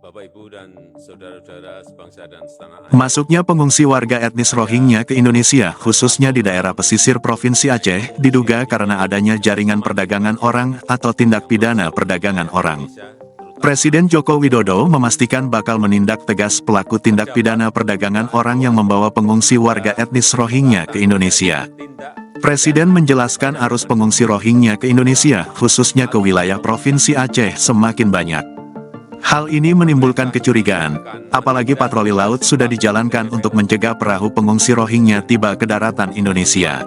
Bapak, Ibu, dan saudara-saudara sebangsa dan setanah air. Masuknya pengungsi warga etnis Rohingya ke Indonesia, khususnya di daerah pesisir Provinsi Aceh, diduga karena adanya jaringan perdagangan orang atau tindak pidana perdagangan orang. Presiden Joko Widodo memastikan bakal menindak tegas pelaku tindak pidana perdagangan orang yang membawa pengungsi warga etnis Rohingya ke Indonesia. Presiden menjelaskan arus pengungsi Rohingya ke Indonesia, khususnya ke wilayah Provinsi Aceh, semakin banyak. Hal ini menimbulkan kecurigaan, apalagi patroli laut sudah dijalankan untuk mencegah perahu pengungsi Rohingya tiba ke daratan Indonesia.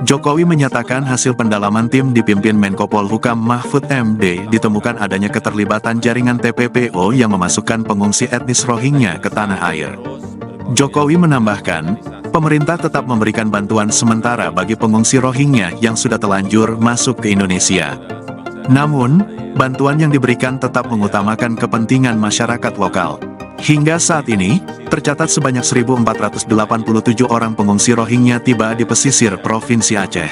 Jokowi menyatakan hasil pendalaman tim dipimpin Menko Polhukam Mahfud MD ditemukan adanya keterlibatan jaringan TPPO yang memasukkan pengungsi etnis Rohingya ke tanah air. Jokowi menambahkan, pemerintah tetap memberikan bantuan sementara bagi pengungsi Rohingya yang sudah telanjur masuk ke Indonesia. Namun, bantuan yang diberikan tetap mengutamakan kepentingan masyarakat lokal. Hingga saat ini, tercatat sebanyak 1.487 orang pengungsi Rohingya tiba di pesisir Provinsi Aceh.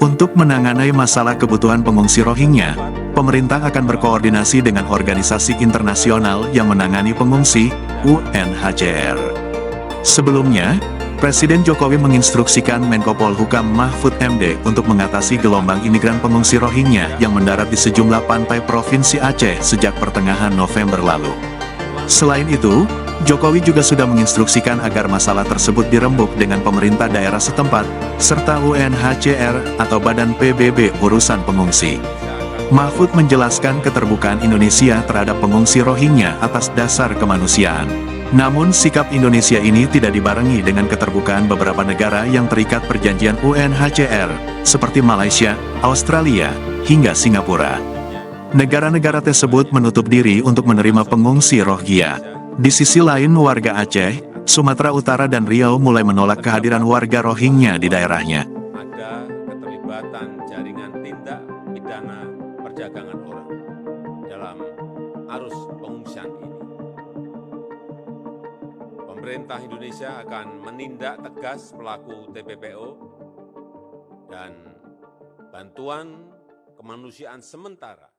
Untuk menangani masalah kebutuhan pengungsi Rohingya, pemerintah akan berkoordinasi dengan organisasi internasional yang menangani pengungsi, UNHCR. Sebelumnya, Presiden Jokowi menginstruksikan Menko Polhukam Mahfud MD untuk mengatasi gelombang imigran pengungsi Rohingya yang mendarat di sejumlah pantai Provinsi Aceh sejak pertengahan November lalu. Selain itu, Jokowi juga sudah menginstruksikan agar masalah tersebut dirembuk dengan pemerintah daerah setempat, serta UNHCR atau Badan PBB Urusan Pengungsi. Mahfud menjelaskan keterbukaan Indonesia terhadap pengungsi Rohingya atas dasar kemanusiaan. Namun sikap Indonesia ini tidak dibarengi dengan keterbukaan beberapa negara yang terikat perjanjian UNHCR, seperti Malaysia, Australia, hingga Singapura. Negara-negara tersebut menutup diri untuk menerima pengungsi Rohingya. Di sisi lain, warga Aceh, Sumatera Utara dan Riau mulai menolak kehadiran warga Rohingya di daerahnya. Ada keterlibatan jaringan tindak pidana perdagangan orang dalam arus pengungsian ini. Pemerintah Indonesia akan menindak tegas pelaku TPPO dan bantuan kemanusiaan sementara